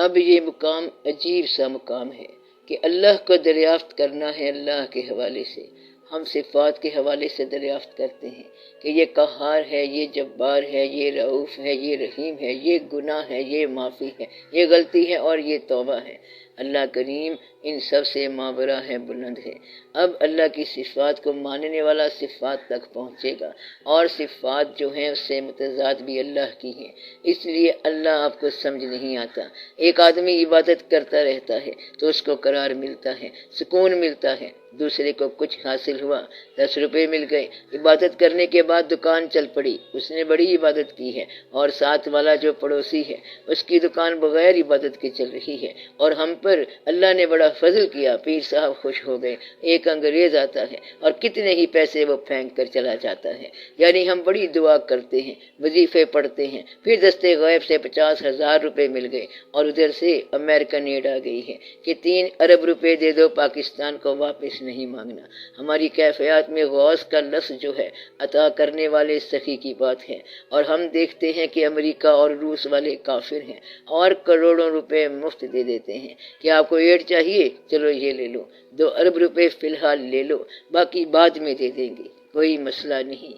اب یہ مقام عجیب سا مقام ہے کہ اللہ کو دریافت کرنا ہے اللہ کے حوالے سے۔ ہم صفات کے حوالے سے دریافت کرتے ہیں کہ یہ قہار ہے، یہ جبار ہے، یہ رؤوف ہے، یہ رحیم ہے، یہ گناہ ہے، یہ معافی ہے، یہ غلطی ہے اور یہ توبہ ہے۔ اللہ کریم ان سب سے مابرا ہے، بلند ہے۔ اب اللہ کی صفات کو ماننے والا صفات تک پہنچے گا، اور صفات جو ہیں اس سے متضاد بھی اللہ کی ہیں، اس لیے اللہ آپ کو سمجھ نہیں آتا۔ ایک آدمی عبادت کرتا رہتا ہے تو اس کو قرار ملتا ہے، سکون ملتا ہے۔ دوسرے کو کچھ حاصل ہوا، 10 روپے مل گئے، عبادت کرنے کے بعد دکان چل پڑی، اس نے بڑی عبادت کی ہے، اور ساتھ والا جو پڑوسی ہے اس کی دکان بغیر عبادت کے چل رہی ہے، اور ہم پر اللہ نے بڑا فضل کیا، پیر صاحب خوش ہو گئے۔ ایک انگریز آتا ہے اور کتنے ہی پیسے وہ پھینک کر چلا جاتا ہے۔ یعنی ہم بڑی دعا کرتے ہیں، وظیفے پڑھتے ہیں، پھر دستے غیب سے 50,000 روپے مل گئے، اور ادھر سے امریکن ایڈ آ گئی ہے کہ 3 ارب روپے دے دو، پاکستان کو واپس نہیں مانگنا۔ ہماری کیفیات میں غوث کا لفظ جو ہے عطا کرنے والے سخی کی بات ہے، اور ہم دیکھتے ہیں کہ امریکہ اور روس والے کافر ہیں اور کروڑوں روپے مفت دے دیتے ہیں کہ آپ کو ایڈ چاہیے، چلو یہ لے لو، 2 ارب روپے فی الحال لے لو، باقی بعد میں دے دیں گے، کوئی مسئلہ نہیں۔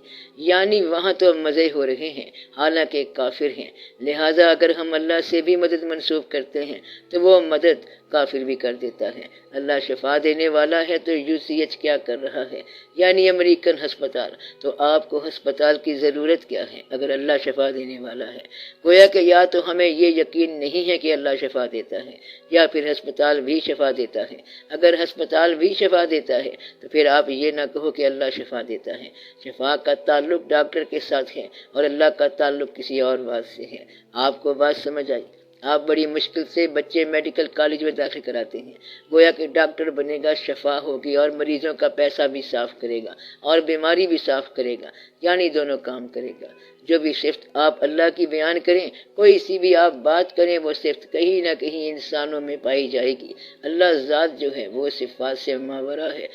یعنی وہاں تو مزے ہو رہے ہیں، حالانکہ کافر ہیں۔ لہٰذا اگر ہم اللہ سے بھی مدد منسوب کرتے ہیں تو وہ مدد کافر بھی کر دیتا ہے۔ اللہ شفا دینے والا ہے تو UCH کیا کر رہا ہے، یعنی امریکن ہسپتال، تو آپ کو ہسپتال کی ضرورت کیا ہے اگر اللہ شفا دینے والا ہے؟ گویا کہ یا تو ہمیں یہ یقین نہیں ہے کہ اللہ شفا دیتا ہے، یا پھر ہسپتال بھی شفا دیتا ہے۔ اگر ہسپتال بھی شفا دیتا ہے تو پھر آپ یہ نہ کہو کہ اللہ شفا دیتا ہے۔ شفا کا تعلق ڈاکٹر کے ساتھ ہے اور اللہ کا تعلق کسی اور بات سے ہے۔ آپ کو بات سمجھ آئی؟ آپ بڑی مشکل سے بچے میڈیکل کالج میں داخل کراتے ہیں، گویا کہ ڈاکٹر بنے گا، شفا ہوگی اور مریضوں کا پیسہ بھی صاف کرے گا اور بیماری بھی صاف کرے گا، یعنی دونوں کام کرے گا۔ جو بھی صفت آپ اللہ کی بیان کریں، کوئی سی بھی آپ بات کریں، وہ صفت کہیں نہ کہیں انسانوں میں پائی جائے گی۔ اللہ ذات جو ہے وہ صفات سے ماورا ہے۔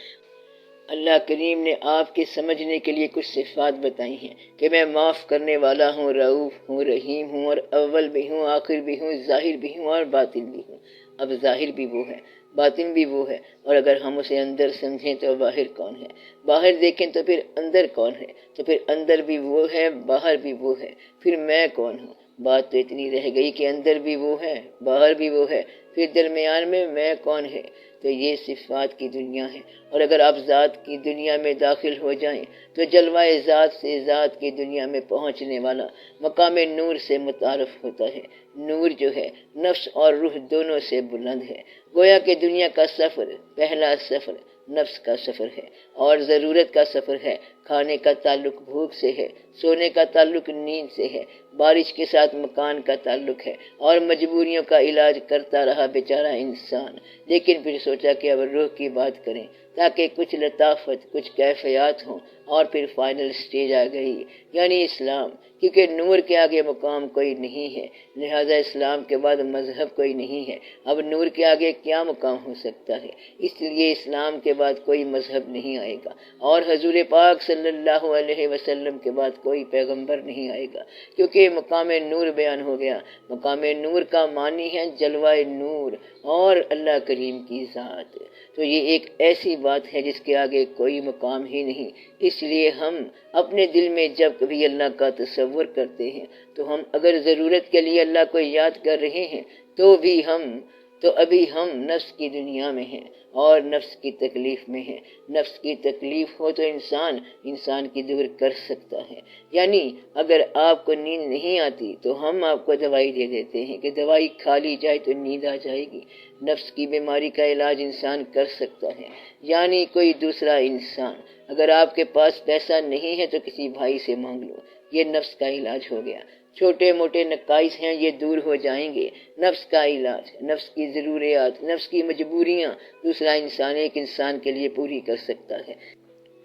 اللہ کریم نے آپ کے سمجھنے کے لیے کچھ صفات بتائی ہیں کہ میں معاف کرنے والا ہوں، رؤوف ہوں، رحیم ہوں، اور اول بھی ہوں، آخر بھی ہوں، ظاہر بھی ہوں اور باطن بھی ہوں۔ اب ظاہر بھی وہ ہے، باطن بھی وہ ہے، اور اگر ہم اسے اندر سمجھیں تو باہر کون ہے، باہر دیکھیں تو پھر اندر کون ہے، تو پھر اندر بھی وہ ہے، باہر بھی وہ ہے، پھر میں کون ہوں؟ بات تو اتنی رہ گئی کہ اندر بھی وہ ہے، باہر بھی وہ ہے، پھر درمیان میں کون ہے؟ تو یہ صفات کی دنیا ہے، اور اگر آپ ذات کی دنیا میں داخل ہو جائیں تو جلوہ ذات سے ذات کی دنیا میں پہنچنے والا مقام نور سے متعارف ہوتا ہے۔ نور جو ہے نفس اور روح دونوں سے بلند ہے۔ گویا کہ دنیا کا سفر، پہلا سفر نفس کا سفر ہے، اور ضرورت کا سفر ہے۔ کھانے کا تعلق بھوک سے ہے، سونے کا تعلق نیند سے ہے، بارش کے ساتھ مکان کا تعلق ہے، اور مجبوریوں کا علاج کرتا رہا بیچارہ انسان، لیکن پھر سوچا کہ اب روح کی بات کریں تاکہ کچھ لطافت، کچھ کیفیات ہوں، اور پھر فائنل سٹیج آ گئی، یعنی اسلام، کیونکہ نور کے آگے مقام کوئی نہیں ہے، لہذا اسلام کے بعد مذہب کوئی نہیں ہے۔ اب نور کے آگے کیا مقام ہو سکتا ہے؟ اس لیے اسلام کے بعد کوئی مذہب نہیں آئے گا، اور حضور پاک صلی اللہ علیہ وسلم کے بعد کوئی پیغمبر نہیں آئے گا، کیونکہ مقام نور بیان ہو گیا۔ مقام نور کا معنی ہے جلوہ نور اور اللہ کریم کی ذات۔ تو یہ ایک ایسی بات ہے جس کے آگے کوئی مقام ہی نہیں۔ اس لیے ہم اپنے دل میں جب کبھی اللہ کا تصور کرتے ہیں تو ہم اگر ضرورت کے لیے اللہ کو یاد کر رہے ہیں تو ابھی ہم نفس کی دنیا میں ہیں اور نفس کی تکلیف میں ہیں۔ نفس کی تکلیف ہو تو انسان کی دور کر سکتا ہے۔ یعنی اگر آپ کو نیند نہیں آتی تو ہم آپ کو دوائی دے دیتے ہیں کہ دوائی کھا لی جائے تو نیند آ جائے گی۔ نفس کی بیماری کا علاج انسان کر سکتا ہے، یعنی کوئی دوسرا انسان۔ اگر آپ کے پاس پیسہ نہیں ہے تو کسی بھائی سے مانگ لو، یہ نفس کا علاج ہو گیا۔ چھوٹے موٹے نقائص ہیں یہ دور ہو جائیں گے۔ نفس کا علاج، نفس کی ضروریات، نفس کی مجبوریاں دوسرا انسان ایک انسان کے لیے پوری کر سکتا ہے۔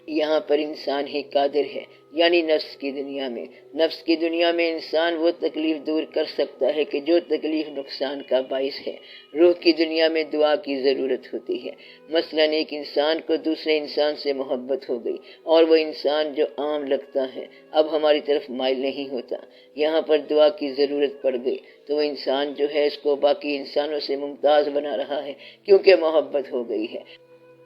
یہاں پر انسان ہی قادر ہے، یعنی نفس کی دنیا میں۔ نفس کی دنیا میں انسان وہ تکلیف دور کر سکتا ہے کہ جو تکلیف نقصان کا باعث ہے۔ روح کی دنیا میں دعا کی ضرورت ہوتی ہے۔ مثلا ایک انسان کو دوسرے انسان سے محبت ہو گئی اور وہ انسان جو عام لگتا ہے اب ہماری طرف مائل نہیں ہوتا، یہاں پر دعا کی ضرورت پڑ گئی تو وہ انسان جو ہے اس کو باقی انسانوں سے ممتاز بنا رہا ہے کیونکہ محبت ہو گئی ہے۔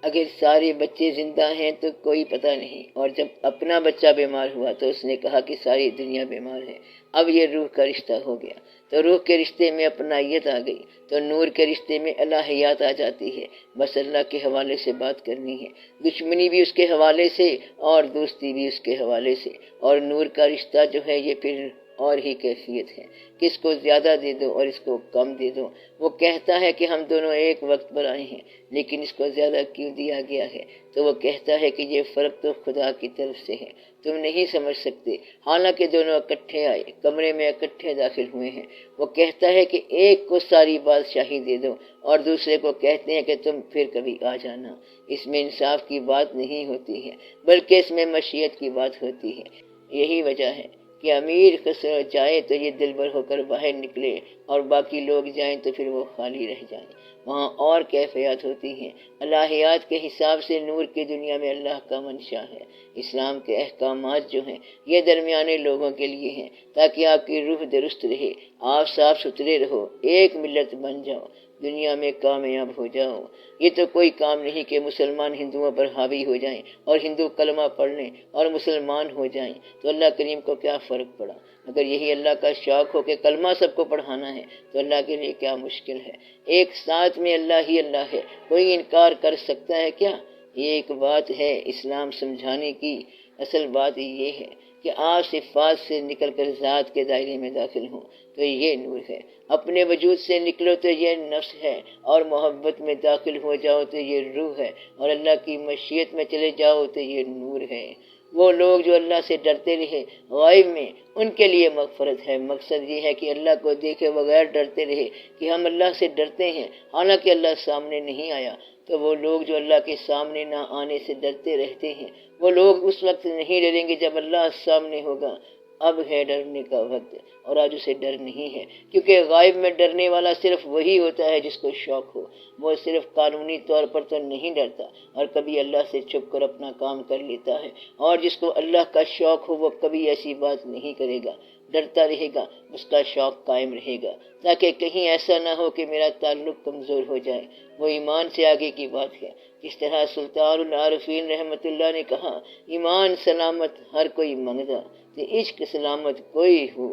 اگر سارے بچے زندہ ہیں تو کوئی پتہ نہیں، اور جب اپنا بچہ بیمار ہوا تو اس نے کہا کہ ساری دنیا بیمار ہے۔ اب یہ روح کا رشتہ ہو گیا تو روح کے رشتے میں اپنائیت آ گئی، تو نور کے رشتے میں الہیات آ جاتی ہے۔ بس اللہ کے حوالے سے بات کرنی ہے، دشمنی بھی اس کے حوالے سے اور دوستی بھی اس کے حوالے سے۔ اور نور کا رشتہ جو ہے یہ پھر اور ہی کیفیت ہے، کس کو زیادہ دے دو اور اس کو کم دے دو۔ وہ کہتا ہے کہ ہم دونوں ایک وقت پر آئے ہیں لیکن اس کو زیادہ کیوں دیا گیا ہے؟ تو وہ کہتا ہے کہ یہ فرق تو خدا کی طرف سے ہے، تم نہیں سمجھ سکتے، حالانکہ دونوں اکٹھے آئے، کمرے میں اکٹھے داخل ہوئے ہیں۔ وہ کہتا ہے کہ ایک کو ساری بادشاہی دے دو اور دوسرے کو کہتے ہیں کہ تم پھر کبھی آ جانا۔ اس میں انصاف کی بات نہیں ہوتی ہے بلکہ اس میں مشیت کی بات ہوتی ہے۔ یہی وجہ ہے کہ امیر خسرو جائے تو یہ دل بھر ہو کر باہر نکلے اور باقی لوگ جائیں تو پھر وہ خالی رہ جائیں۔ وہاں اور کیفیات ہوتی ہیں۔ الہیات کے حساب سے نور کی دنیا میں اللہ کا منشا ہے۔ اسلام کے احکامات جو ہیں یہ درمیانے لوگوں کے لیے ہیں تاکہ آپ کی روح درست رہے، آپ صاف ستھرے رہو، ایک ملت بن جاؤ، دنیا میں کامیاب ہو جاؤ۔ یہ تو کوئی کام نہیں کہ مسلمان ہندوؤں پر حاوی ہو جائیں اور ہندو کلمہ پڑھ لیں اور مسلمان ہو جائیں تو اللہ کریم کو کیا فرق پڑا؟ اگر یہی اللہ کا شوق ہو کہ کلمہ سب کو پڑھانا ہے تو اللہ کے لیے کیا مشکل ہے؟ ایک ساتھ میں اللہ ہی اللہ ہے، کوئی انکار کر سکتا ہے کیا؟ یہ ایک بات ہے اسلام سمجھانے کی۔ اصل بات یہ ہے کہ آپ صفات سے نکل کر ذات کے دائرے میں داخل ہوں تو یہ نور ہے، اپنے وجود سے نکلو تو یہ نفس ہے، اور محبت میں داخل ہو جاؤ تو یہ روح ہے، اور اللہ کی مشیت میں چلے جاؤ تو یہ نور ہے۔ وہ لوگ جو اللہ سے ڈرتے رہے غائب میں ان کے لیے مغفرت ہے۔ مقصد یہ ہے کہ اللہ کو دیکھے بغیر ڈرتے رہے کہ ہم اللہ سے ڈرتے ہیں حالانکہ اللہ سامنے نہیں آیا۔ تو وہ لوگ جو اللہ کے سامنے نہ آنے سے ڈرتے رہتے ہیں وہ لوگ اس وقت نہیں ڈریں گے جب اللہ سامنے ہوگا۔ اب ہے ڈرنے کا وقت اور آج اسے ڈر نہیں ہے، کیونکہ غائب میں ڈرنے والا صرف وہی ہوتا ہے جس کو شوق ہو۔ وہ صرف قانونی طور پر تو نہیں ڈرتا اور کبھی اللہ سے چھپ کر اپنا کام کر لیتا ہے، اور جس کو اللہ کا شوق ہو وہ کبھی ایسی بات نہیں کرے گا، ڈرتا رہے گا، اس کا شوق قائم رہے گا تاکہ کہیں ایسا نہ ہو کہ میرا تعلق کمزور ہو جائے۔ وہ ایمان سے آگے کی بات ہے۔ جس طرح سلطان العارفین رحمت اللہ نے کہا، ایمان سلامت ہر کوئی منگدا تے عشق سلامت کوئی ہو،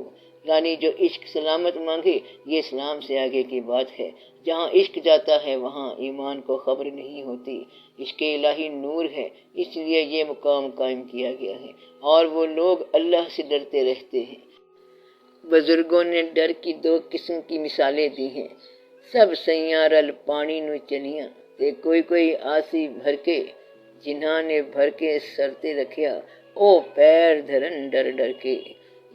یعنی جو عشق سلامت مانگے، یہ اسلام سے آگے کی بات ہے۔ جہاں عشق جاتا ہے وہاں ایمان کو خبر نہیں ہوتی۔ عشق الہی نور ہے، اس لیے یہ مقام قائم کیا گیا ہے، اور وہ لوگ اللہ سے ڈرتے رہتے ہیں۔ بزرگوں نے ڈر کی دو قسم کی مثالیں دی ہیں۔ سب سیاں رل پانی نو چلیاں تے کوئی کوئی آسی بھر کے، جنہاں نے بھر کے سرتے رکھیا او پیر دھرن ڈر ڈر کے،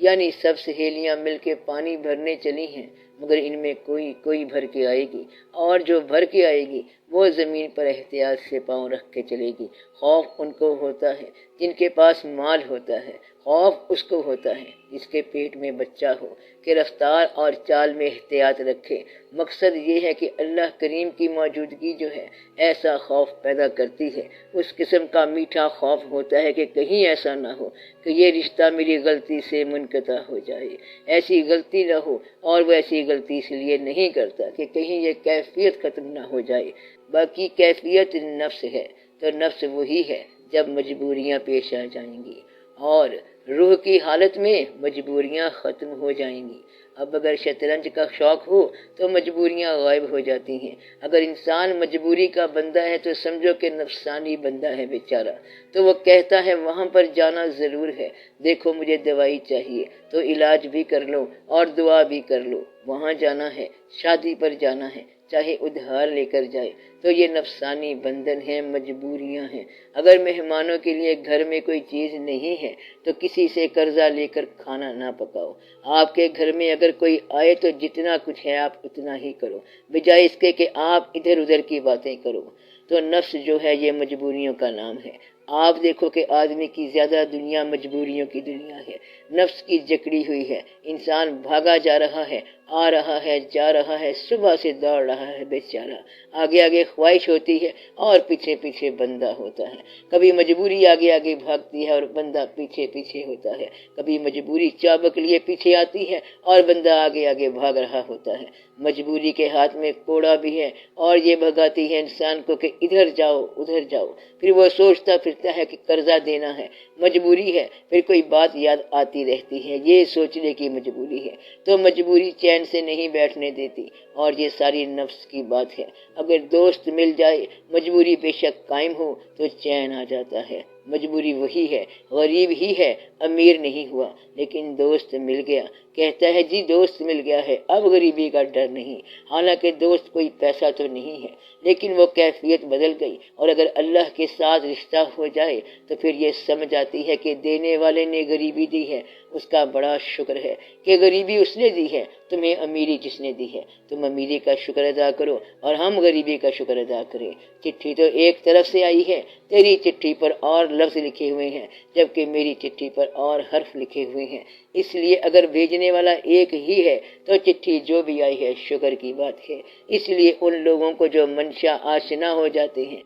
یعنی سب سہیلیاں مل کے پانی بھرنے چلی ہیں مگر ان میں کوئی بھر کے آئے گی، اور جو بھر کے آئے گی وہ زمین پر احتیاط سے پاؤں رکھ کے چلے گی۔ خوف ان کو ہوتا ہے جن کے پاس مال ہوتا ہے، خوف اس کو ہوتا ہے جس کے پیٹ میں بچہ ہو کہ رفتار اور چال میں احتیاط رکھے۔ مقصد یہ ہے کہ اللہ کریم کی موجودگی جو ہے ایسا خوف پیدا کرتی ہے، اس قسم کا میٹھا خوف ہوتا ہے کہ کہیں ایسا نہ ہو کہ یہ رشتہ میری غلطی سے منقطع ہو جائے، ایسی غلطی نہ ہو، اور وہ ایسی غلطی اس لیے نہیں کرتا کہ کہیں یہ کیفیت ختم نہ ہو جائے۔ باقی کیفیت نفس ہے تو نفس وہی ہے جب مجبوریاں پیش آ جائیں گی، اور روح کی حالت میں مجبوریاں ختم ہو جائیں گی۔ اب اگر شطرنج کا شوق ہو تو مجبوریاں غائب ہو جاتی ہیں۔ اگر انسان مجبوری کا بندہ ہے تو سمجھو کہ نفسانی بندہ ہے بیچارہ، تو وہ کہتا ہے وہاں پر جانا ضرور ہے، دیکھو مجھے دوائی چاہیے تو علاج بھی کر لو اور دعا بھی کر لو۔ وہاں جانا ہے، شادی پر جانا ہے، چاہے ادھار لے کر جائے، تو یہ نفسانی بندھن ہیں، مجبوریاں ہیں۔ اگر مہمانوں کے لیے گھر میں کوئی چیز نہیں ہے تو کسی سے قرضہ لے کر کھانا نہ پکاؤ۔ آپ کے گھر میں اگر کوئی آئے تو جتنا کچھ ہے آپ اتنا ہی کرو، بجائے اس کے کہ آپ ادھر ادھر کی باتیں کرو۔ تو نفس جو ہے یہ مجبوریوں کا نام ہے۔ آپ دیکھو کہ آدمی کی زیادہ دنیا مجبوریوں کی دنیا ہے، نفس کی جکڑی ہوئی ہے، انسان بھاگا جا رہا ہے، آ رہا ہے، جا رہا ہے، صبح سے دوڑ رہا ہے بیچارہ، آگے آگے خواہش ہوتی ہے اور پیچھے پیچھے بندہ ہوتا ہے، کبھی مجبوری آگے آگے بھاگتی ہے اور بندہ پیچھے پیچھے ہوتا ہے، کبھی مجبوری چابک لیے پیچھے آتی ہے اور بندہ آگے آگے بھاگ رہا ہوتا ہے، مجبوری کے ہاتھ میں کوڑا بھی ہے اور یہ بھگاتی ہے انسان کو کہ ادھر جاؤ ادھر جاؤ، پھر وہ سوچتا پھرتا ہے کہ قرضہ دینا ہے، مجبوری ہے، پھر کوئی بات یاد آتی رہتی ہے، یہ سوچنے کی مجبوری ہے، تو مجبوری چین سے نہیں بیٹھنے دیتی، اور یہ ساری نفس کی بات ہے، اگر دوست مل جائے مجبوری بے شک قائم ہو تو چین آ جاتا ہے، مجبوری وہی ہے، غریب ہی ہے، امیر نہیں ہوا، لیکن دوست مل گیا، کہتا ہے جی دوست مل گیا ہے، اب غریبی کا ڈر نہیں، حالانکہ دوست کوئی پیسہ تو نہیں ہے، لیکن وہ کیفیت بدل گئی، اور اگر اللہ کے ساتھ رشتہ ہو جائے تو پھر یہ سمجھ آتی ہے کہ دینے والے نے غریبی دی ہے، اس کا بڑا شکر ہے کہ غریبی اس نے دی ہے، تمہیں امیری جس نے دی ہے، تم امیری کا شکر ادا کرو اور ہم غریبی کا شکر ادا کریں، چٹھی تو ایک طرف سے آئی ہے، تیری چٹھی پر اور لفظ لکھے ہوئے ہیں جبکہ میری چٹھی پر اور حرف لکھے ہوئے ہیں، اس لیے اگر بھیجنے والا ایک ہی ہے تو چٹھی جو بھی آئی ہے شکر کی بات ہے، اس لیے ان لوگوں کو جو منشا آشنا ہو جاتے ہیں،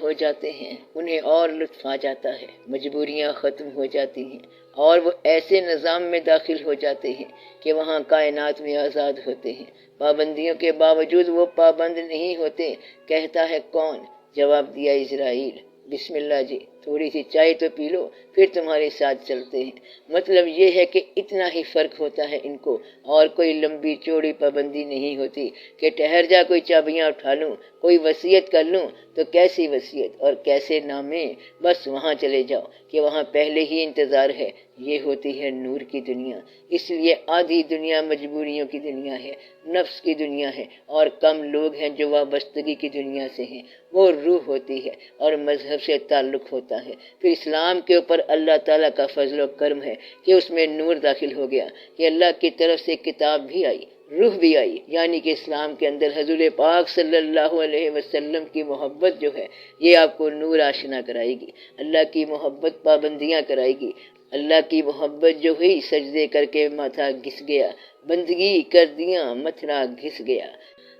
ہو جاتے ہیں انہیں اور لطف آ جاتا ہے، مجبوریاں ختم ہو جاتی ہیں اور وہ ایسے نظام میں داخل ہو جاتے ہیں کہ وہاں کائنات میں آزاد ہوتے ہیں، پابندیوں کے باوجود وہ پابند نہیں ہوتے، کہتا ہے کون؟ جواب دیا اسرائیل، بسم اللہ جی، تھوڑی سی چائے تو پی لو پھر تمہارے ساتھ چلتے ہیں، مطلب یہ ہے کہ اتنا ہی فرق ہوتا ہے ان کو، اور کوئی لمبی چوڑی پابندی نہیں ہوتی کہ ٹھہر جا کوئی چابیاں اٹھا لوں، کوئی وصیت کر لوں، تو کیسی وصیت اور کیسے نامے، بس وہاں چلے جاؤ کہ وہاں پہلے ہی انتظار ہے، یہ ہوتی ہے نور کی دنیا، اس لیے آدھی دنیا مجبوریوں کی دنیا ہے، نفس کی دنیا ہے، اور کم لوگ ہیں جو وابستگی کی دنیا سے ہیں، وہ روح ہوتی ہے اور مذہب سے تعلق ہوتا ہے، پھر اسلام کے اوپر اللہ تعالیٰ کا فضل و کرم ہے کہ اس میں نور داخل ہو گیا، کہ اللہ کی طرف سے کتاب بھی آئی، روح بھی آئی، یعنی کہ اسلام کے اندر حضور پاک صلی اللہ علیہ وسلم کی محبت جو ہے یہ آپ کو نور آشنا کرائے گی، اللہ کی محبت پابندیاں کرائے گی، اللہ کی محبت جو ہوئی سجدے کر کے ماتھا گھس گیا، بندگی کر دیا متھرا گھس گیا،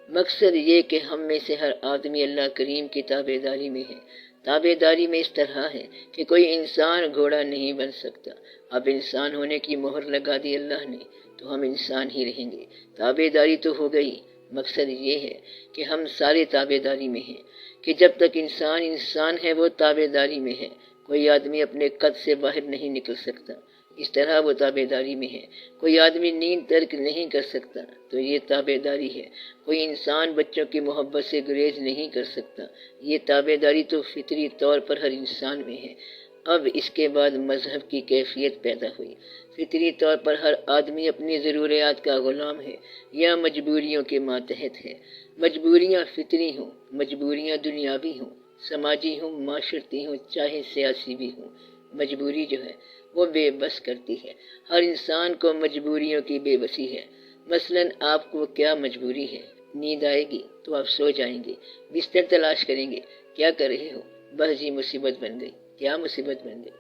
مقصد یہ کہ ہم میں سے ہر آدمی اللہ کریم کی تابع داری میں ہے، تابع داری میں اس طرح ہے کہ کوئی انسان گھوڑا نہیں بن سکتا، اب انسان ہونے کی مہر لگا دی اللہ نے تو ہم انسان ہی رہیں گے، تابع داری تو ہو گئی، مقصد یہ ہے کہ ہم سارے تابع داری میں ہیں، کہ جب تک انسان انسان ہے وہ تابع داری میں ہے، کوئی آدمی اپنے قد سے باہر نہیں نکل سکتا، اس طرح وہ تابع داری میں ہے، کوئی آدمی نیند ترک نہیں کر سکتا تو یہ تابع داری ہے، کوئی انسان بچوں کی محبت سے گریز نہیں کر سکتا، یہ تابع داری تو فطری طور پر ہر انسان میں ہے، اب اس کے بعد مذہب کی کیفیت پیدا ہوئی، فطری طور پر ہر آدمی اپنی ضروریات کا غلام ہے یا مجبوریوں کے ماتحت ہے، مجبوریاں فطری ہوں، مجبوریاں دنیاوی ہوں، سماجی ہوں، معاشرتی ہوں، چاہے سیاسی بھی ہوں، مجبوری جو ہے وہ بے بس کرتی ہے، ہر انسان کو مجبوریوں کی بے بسی ہے، مثلا آپ کو کیا مجبوری ہے؟ نیند آئے گی تو آپ سو جائیں گے، بستر تلاش کریں گے، کیا کر رہے ہو؟ بس جی مصیبت بن گئی، کیا مصیبت بن گئی؟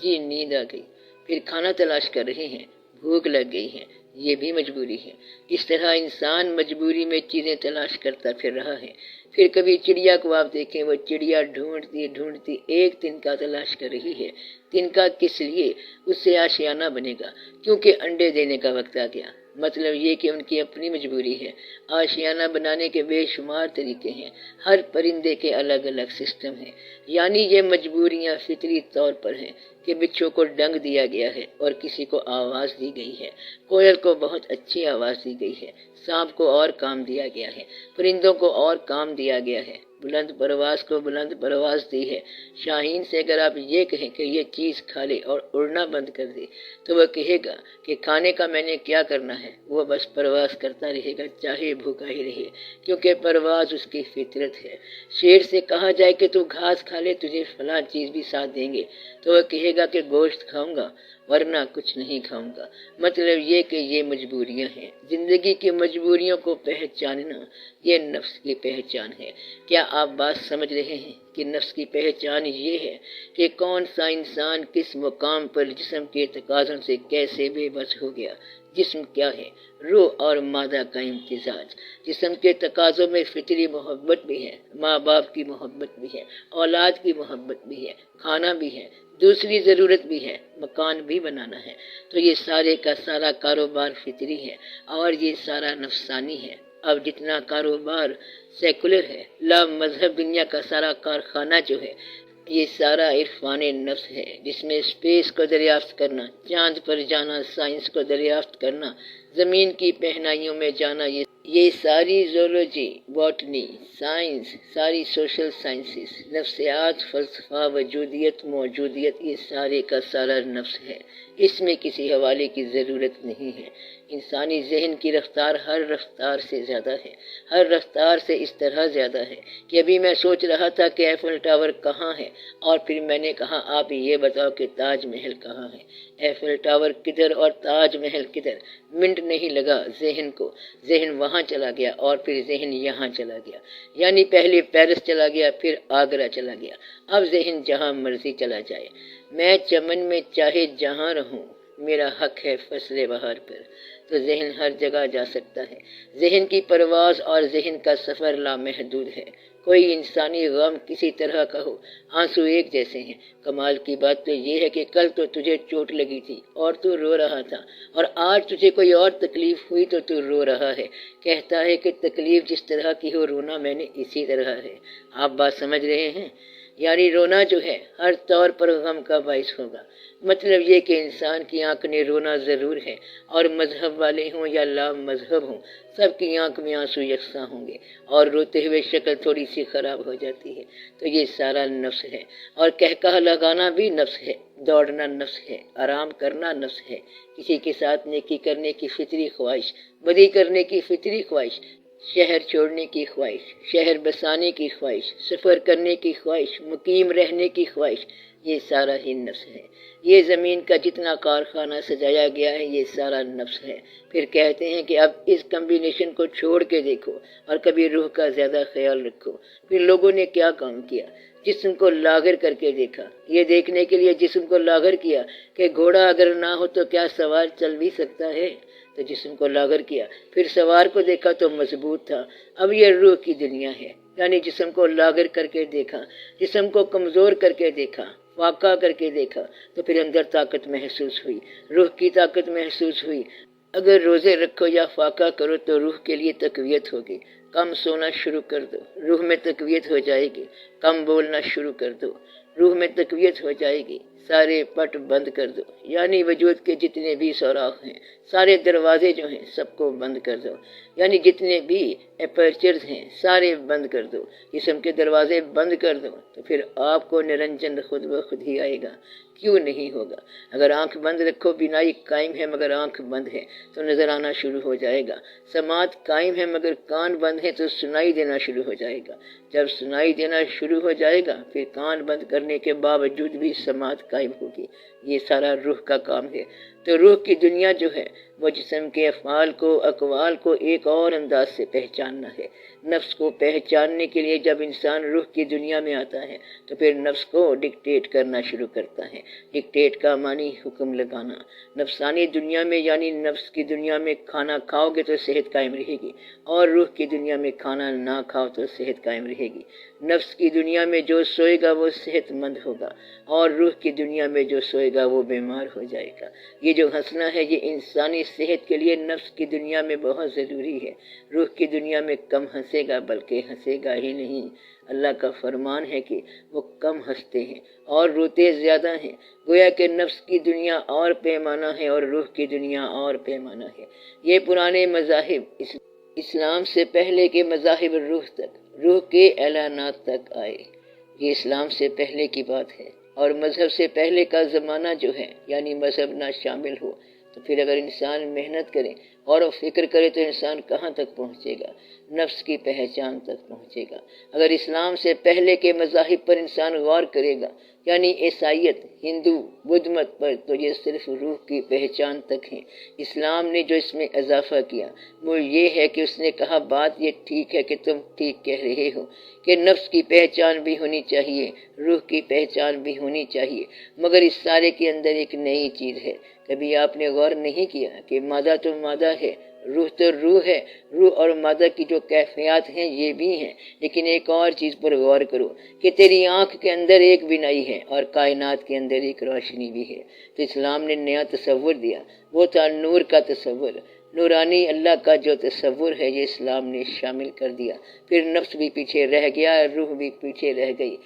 جی نیند آ گئی، پھر کھانا تلاش کر رہے ہیں، بھوک لگ گئی ہے، یہ بھی مجبوری ہے، اس طرح انسان مجبوری میں چیزیں تلاش کرتا پھر رہا ہے، پھر کبھی چڑیا کو آپ دیکھیں وہ چڑیا ڈھونڈتی ایک تنکا تلاش کر رہی ہے، تنکا کس لیے؟ اس سے آشیانہ بنے گا کیونکہ انڈے دینے کا وقت آ گیا، مطلب یہ کہ ان کی اپنی مجبوری ہے، آشیانہ بنانے کے بے شمار طریقے ہیں، ہر پرندے کے الگ الگ سسٹم ہیں، یعنی یہ مجبوریاں فطری طور پر ہیں کہ بچھو کو ڈنگ دیا گیا ہے اور کسی کو آواز دی گئی ہے، کوئل کو بہت اچھی آواز دی گئی ہے، سانپ کو اور کام دیا گیا ہے، پرندوں کو اور کام دیا گیا ہے، بلند پرواز کو بلند پرواز دی ہے، شاہین سے اگر آپ یہ کہیں کہ یہ چیز کھا لے اور اڑنا بند کر دے تو وہ کہے گا کہ کھانے کا میں نے کیا کرنا ہے، وہ بس پرواز کرتا رہے گا چاہے بھوکا ہی رہے، کیونکہ پرواز اس کی فطرت ہے، شیر سے کہا جائے کہ تو گھاس کھا لے تجھے فلاں چیز بھی ساتھ دیں گے تو وہ کہے گا کہ گوشت کھاؤں گا، ورنہ کچھ نہیں کھاؤں گا۔ مطلب یہ کہ یہ مجبوریاں ہیں، زندگی کی مجبوریوں کو پہچاننا یہ نفس کی پہچان ہے۔ کیا آپ بات سمجھ رہے ہیں کہ نفس کی پہچان یہ ہے کہ کون سا انسان کس مقام پر جسم کے تقاضوں سے کیسے بے بس ہو گیا۔ جسم کیا ہے؟ روح اور مادہ کا امتزاج۔ جسم کے تقاضوں میں فطری محبت بھی ہے، ماں باپ کی محبت بھی ہے، اولاد کی محبت بھی ہے، کھانا بھی ہے، دوسری ضرورت بھی ہے، مکان بھی بنانا ہے۔ تو یہ سارے کا سارا کاروبار فطری ہے اور یہ سارا نفسانی ہے۔ اب جتنا کاروبار سیکولر ہے، لا مذہب دنیا کا سارا کارخانہ جو ہے، یہ سارا عرفان نفس ہے، جس میں اسپیس کو دریافت کرنا، چاند پر جانا، سائنس کو دریافت کرنا، زمین کی پہنائیوں میں جانا، یہ ساری زولوجی، باٹنی، سائنس، ساری سوشل سائنسز، نفسیات، فلسفہ، وجودیت، موجودیت، یہ سارے کا سارا نفس ہے۔ اس میں کسی حوالے کی ضرورت نہیں ہے۔ انسانی ذہن کی رفتار ہر رفتار سے زیادہ ہے، ہر رفتار سے اس طرح زیادہ ہے کہ ابھی میں سوچ رہا تھا کہ ایفل ٹاور کہاں ہے، اور پھر میں نے کہا آپ یہ بتاؤ کہ تاج محل کہاں ہے۔ ایفل ٹاور کدھر اور تاج محل کدھر؟ منٹ نہیں لگا ذہن کو، ذہن وہاں چلا گیا اور پھر ذہن یہاں چلا گیا، یعنی پہلے پیرس چلا گیا، پھر آگرہ چلا گیا، اب ذہن جہاں مرضی چلا جائے۔ میں چمن میں چاہے جہاں رہوں، میرا حق ہے فصل بہار پر۔ تو ذہن ہر جگہ جا سکتا ہے۔ ذہن کی پرواز اور ذہن کا سفر لامحدود ہے۔ کوئی انسانی غم کسی طرح کا ہو، آنسو ایک جیسے ہیں۔ کمال کی بات تو یہ ہے کہ کل تو تجھے چوٹ لگی تھی اور تو رو رہا تھا، اور آج تجھے کوئی اور تکلیف ہوئی تو رو رہا ہے۔ کہتا ہے کہ تکلیف جس طرح کی ہو، رونا میں نے اسی طرح ہے۔ آپ بات سمجھ رہے ہیں؟ یعنی رونا جو ہے ہر طور پر غم کا باعث ہوگا۔ مطلب یہ کہ انسان کی آنکھ نے رونا ضرور ہے، اور مذہب والے ہوں یا لا مذہب ہوں، سب کی آنکھ میں آنسو یکساں ہوں گے، اور روتے ہوئے شکل تھوڑی سی خراب ہو جاتی ہے۔ تو یہ سارا نفس ہے، اور کہکہا لگانا بھی نفس ہے، دوڑنا نفس ہے، آرام کرنا نفس ہے، کسی کے ساتھ نیکی کرنے کی فطری خواہش، بدی کرنے کی فطری خواہش، شہر چھوڑنے کی خواہش، شہر بسانے کی خواہش، سفر کرنے کی خواہش، مقیم رہنے کی خواہش، یہ سارا ہی نفس ہے۔ یہ زمین کا جتنا کارخانہ سجایا گیا ہے، یہ سارا نفس ہے۔ پھر کہتے ہیں کہ اب اس کمبینیشن کو چھوڑ کے دیکھو اور کبھی روح کا زیادہ خیال رکھو۔ پھر لوگوں نے کیا کام کیا؟ جسم کو لاغر کر کے دیکھا۔ یہ دیکھنے کے لیے جسم کو لاغر کیا کہ گھوڑا اگر نہ ہو تو کیا سوار چل بھی سکتا ہے؟ تو جسم کو لاغر کیا، پھر سوار کو دیکھا تو مضبوط تھا۔ اب یہ روح کی دنیا ہے، یعنی جسم کو لاغر کر کے دیکھا، جسم کو کمزور کر کے دیکھا، فاقہ کر کے دیکھا، تو پھر اندر طاقت محسوس ہوئی، روح کی طاقت محسوس ہوئی۔ اگر روزے رکھو یا فاقہ کرو تو روح کے لیے تقویت ہوگی۔ کم سونا شروع کر دو، روح میں تقویت ہو جائے گی۔ کم بولنا شروع کر دو، روح میں تقویت ہو جائے گی۔ سارے پٹ بند کر دو، یعنی وجود کے جتنے بھی سوراخ ہیں، سارے دروازے جو ہیں سب کو بند کر دو، یعنی جتنے بھی اپرچرز ہیں سارے بند کر دو، جسم کے دروازے بند کر دو، تو پھر آپ کو نرنجن خود بخود ہی آئے گا۔ کیوں نہیں ہوگا؟ اگر آنکھ بند رکھو، بینائی قائم ہے مگر آنکھ بند ہے تو نظر آنا شروع ہو جائے گا۔ سماعت قائم ہے مگر کان بند ہے تو سنائی دینا شروع ہو جائے گا۔ جب سنائی دینا شروع ہو جائے گا، پھر کان بند کرنے کے باوجود بھی سماعت قائم ہوگی۔ یہ سارا روح کا کام ہے۔ تو روح کی دنیا جو ہے وہ جسم کے افعال کو، اقوال کو ایک اور انداز سے پہچاننا ہے۔ نفس کو پہچاننے کے لیے جب انسان روح کی دنیا میں آتا ہے تو پھر نفس کو ڈکٹیٹ کرنا شروع کرتا ہے۔ ڈکٹیٹ کا معنی حکم لگانا۔ نفسانی دنیا میں یعنی نفس کی دنیا میں کھانا کھاؤ گے تو صحت قائم رہے گی، اور روح کی دنیا میں کھانا نہ کھاؤ تو صحت قائم رہے گی۔ نفس کی دنیا میں جو سوئے گا وہ صحت مند ہوگا، اور روح کی دنیا میں جو سوئے گا وہ بیمار ہو جائے گا۔ یہ جو ہنسنا ہے یہ انسانی صحت کے لیے نفس کی دنیا میں بہت ضروری ہے۔ روح کی دنیا میں کم ہنسے گا، بلکہ ہنسے گا ہی نہیں۔ اللہ کا فرمان ہے کہ وہ کم ہنستے ہیں اور روتے زیادہ ہیں۔ گویا کہ نفس کی دنیا اور پیمانہ ہے اور روح کی دنیا اور پیمانہ ہے۔ یہ پرانے مذاہب اسلام سے پہلے کے مذاہب روح تک، روح کے اعلانات تک آئے۔ یہ اسلام سے پہلے کی بات ہے، اور مذہب سے پہلے کا زمانہ جو ہے یعنی مذہب نہ شامل ہو تو پھر اگر انسان محنت کرے اور فکر کرے تو انسان کہاں تک پہنچے گا؟ نفس کی پہچان تک پہنچے گا۔ اگر اسلام سے پہلے کے مذاہب پر انسان غور کرے گا یعنی عیسائیت، ہندو، بدھ مت پر تو یہ صرف روح کی پہچان تک ہے۔ اسلام نے جو اس میں اضافہ کیا وہ یہ ہے کہ اس نے کہا بات یہ ٹھیک ہے کہ تم ٹھیک کہہ رہے ہو کہ نفس کی پہچان بھی ہونی چاہیے، روح کی پہچان بھی ہونی چاہیے، مگر اس سارے کے اندر ایک نئی چیز ہے۔ کبھی آپ نے غور نہیں کیا کہ مادہ تو مادہ ہے، روح تو روح ہے، روح اور مادہ کی جو کیفیات ہیں یہ بھی ہیں، لیکن ایک اور چیز پر غور کرو کہ تیری آنکھ کے اندر ایک بینائی ہے اور کائنات کے اندر ایک روشنی بھی ہے۔ تو اسلام نے نیا تصور دیا، وہ تھا نور کا تصور، نورانی اللہ کا جو تصور ہے یہ اسلام نے شامل کر دیا۔ پھر نفس بھی پیچھے رہ گیا، روح بھی پیچھے رہ گئی۔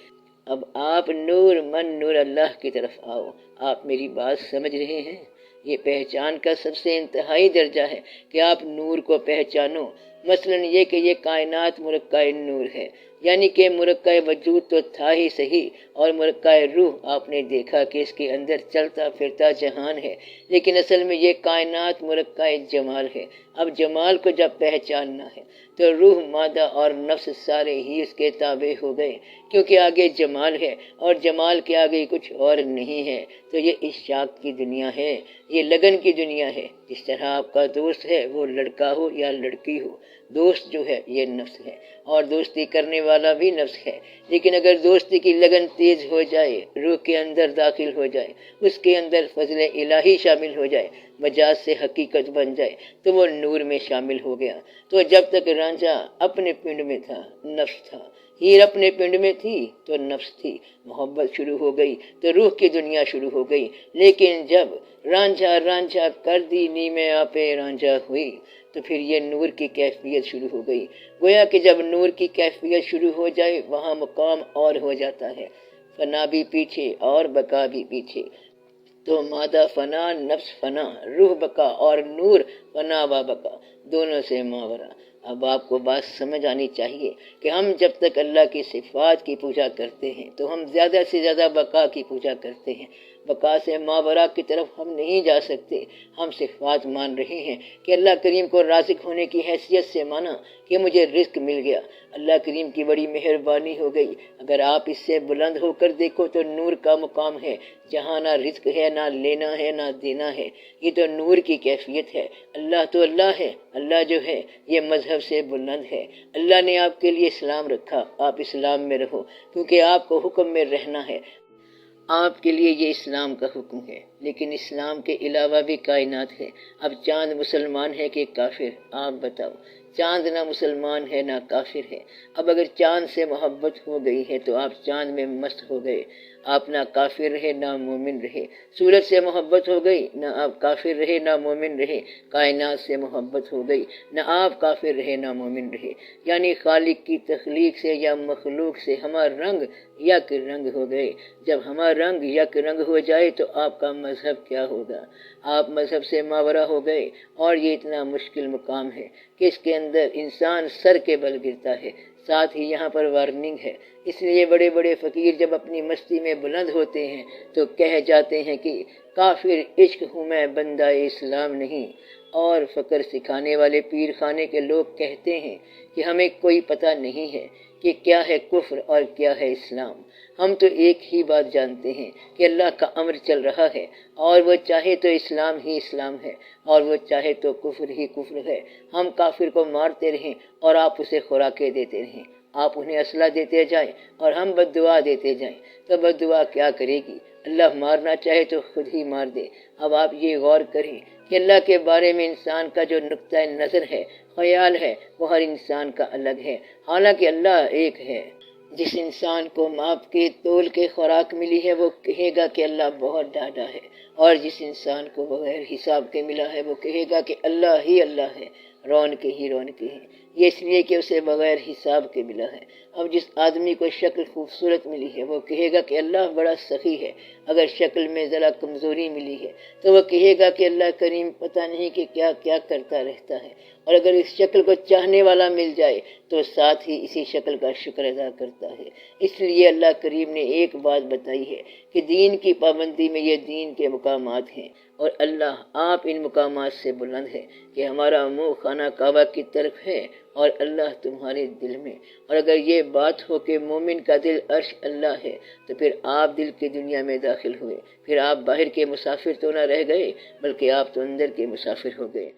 اب آپ نور من نور اللہ کی طرف آؤ۔ آپ میری بات سمجھ رہے ہیں؟ یہ پہچان کا سب سے انتہائی درجہ ہے کہ آپ نور کو پہچانو، مثلا یہ کہ یہ کائنات مرکہ نور ہے، یعنی کہ مرکہ وجود تو تھا ہی صحیح، اور مرکہ روح آپ نے دیکھا کہ اس کے اندر چلتا پھرتا جہان ہے، لیکن اصل میں یہ کائنات مرکہ جمال ہے۔ اب جمال کو جب پہچاننا ہے تو روح، مادہ اور نفس سارے ہی اس کے تابع ہو گئے، کیونکہ آگے جمال ہے اور جمال کے آگے کچھ اور نہیں ہے۔ تو یہ اشتیاق کی دنیا ہے، یہ لگن کی دنیا ہے۔ جس طرح آپ کا دوست ہے وہ لڑکا ہو یا لڑکی ہو، دوست جو ہے یہ نفس ہے اور دوستی کرنے والا بھی نفس ہے، لیکن اگر دوستی کی لگن تیز ہو جائے، روح کے اندر داخل ہو جائے، اس کے اندر فضل الہی شامل ہو جائے، مجاز سے حقیقت بن جائے، تو وہ نور میں شامل ہو گیا۔ تو جب تک رانجھا اپنے پنڈ میں تھا نفس تھا، ہیر اپنے پنڈ میں تھی تو نفس تھی، محبت شروع ہو گئی تو روح کی دنیا شروع ہو گئی۔ لیکن جب رانجھا رانجھا کر دی نیمے آپے رانجھا ہوئی تو پھر یہ نور کی کیفیت شروع ہو گئی۔ گویا کہ جب نور کی کیفیت شروع ہو جائے وہاں مقام اور ہو جاتا ہے، فنا بھی پیچھے اور بقا بھی پیچھے۔ تو مادہ فنا، نفس فنا، روح بقا اور نور فنا و بقا، دونوں سے ماورا۔ اب آپ کو بات سمجھ آنی چاہیے کہ ہم جب تک اللہ کی صفات کی پوجا کرتے ہیں تو ہم زیادہ سے زیادہ بقا کی پوجا کرتے ہیں، بقا سے ماورا کی طرف ہم نہیں جا سکتے۔ ہم صفات مان رہے ہیں کہ اللہ کریم کو رازق ہونے کی حیثیت سے مانا کہ مجھے رزق مل گیا، اللہ کریم کی بڑی مہربانی ہو گئی۔ اگر آپ اس سے بلند ہو کر دیکھو تو نور کا مقام ہے، جہاں نہ رزق ہے، نہ لینا ہے، نہ دینا ہے، یہ تو نور کی کیفیت ہے۔ اللہ تو اللہ ہے، اللہ جو ہے یہ مذہب سے بلند ہے۔ اللہ نے آپ کے لیے اسلام رکھا، آپ اسلام میں رہو، کیونکہ آپ کو حکم میں رہنا ہے، آپ کے لیے یہ اسلام کا حکم ہے۔ لیکن اسلام کے علاوہ بھی کائنات ہے۔ اب چاند مسلمان ہے کہ کافر؟ آپ بتاؤ۔ چاند نہ مسلمان ہے نہ کافر ہے۔ اب اگر چاند سے محبت ہو گئی ہے تو آپ چاند میں مست ہو گئے، آپ نہ کافر رہے نہ مومن رہے۔ سورج سے محبت ہو گئی، نہ آپ کافر رہے نہ مومن رہے۔ کائنات سے محبت ہو گئی، نہ آپ کافر رہے نہ مومن رہے۔ یعنی خالق کی تخلیق سے یا مخلوق سے ہمارا رنگ یک رنگ ہو گئے۔ جب ہمارا رنگ یک رنگ ہو جائے تو آپ کا مذہب کیا ہوگا؟ آپ مذہب سے ماورا ہو گئے، اور یہ اتنا مشکل مقام ہے کہ اس کے اندر انسان سر کے بل گرتا ہے۔ ساتھ ہی یہاں پر وارننگ ہے، اس لیے بڑے بڑے فقیر جب اپنی مستی میں بلند ہوتے ہیں تو کہہ جاتے ہیں کہ کافر عشق ہوں میں بندہ اسلام نہیں، اور فقر سکھانے والے پیر خانے کے لوگ کہتے ہیں کہ ہمیں کوئی پتہ نہیں ہے کہ کیا ہے کفر اور کیا ہے اسلام۔ ہم تو ایک ہی بات جانتے ہیں کہ اللہ کا امر چل رہا ہے، اور وہ چاہے تو اسلام ہی اسلام ہے اور وہ چاہے تو کفر ہی کفر ہے۔ ہم کافر کو مارتے رہیں اور آپ اسے خوراکیں دیتے رہیں، آپ انہیں اسلحہ دیتے جائیں اور ہم بد دعا دیتے جائیں، تو بد دعا کیا کرے گی؟ اللہ مارنا چاہے تو خود ہی مار دے۔ اب آپ یہ غور کریں کہ اللہ کے بارے میں انسان کا جو نقطۂ نظر ہے، خیال ہے، وہ ہر انسان کا الگ ہے، حالانکہ اللہ ایک ہے۔ جس انسان کو ماپ کے تول کے خوراک ملی ہے وہ کہے گا کہ اللہ بہت ڈاڈا ہے، اور جس انسان کو بغیر حساب کے ملا ہے وہ کہے گا کہ اللہ ہی اللہ ہے، رونقیں ہی رونقیں ہیں۔ یہ اس لیے کہ اسے بغیر حساب کے ملا ہے۔ اب جس آدمی کو شکل خوبصورت ملی ہے وہ کہے گا کہ اللہ بڑا سخی ہے، اگر شکل میں ذرا کمزوری ملی ہے تو وہ کہے گا کہ اللہ کریم پتہ نہیں کہ کیا کیا کرتا رہتا ہے، اور اگر اس شکل کو چاہنے والا مل جائے تو ساتھ ہی اسی شکل کا شکر ادا کرتا ہے۔ اس لیے اللہ کریم نے ایک بات بتائی ہے کہ دین کی پابندی میں یہ دین کے مقامات ہیں، اور اللہ آپ ان مقامات سے بلند ہے کہ ہمارا منہ خانہ کعبہ کی طرف ہے اور اللہ تمہارے دل میں۔ اور اگر یہ بات ہو کہ مومن کا دل عرش اللہ ہے تو پھر آپ دل کی دنیا میں داخل ہوئے، پھر آپ باہر کے مسافر تو نہ رہ گئے بلکہ آپ تو اندر کے مسافر ہو گئے۔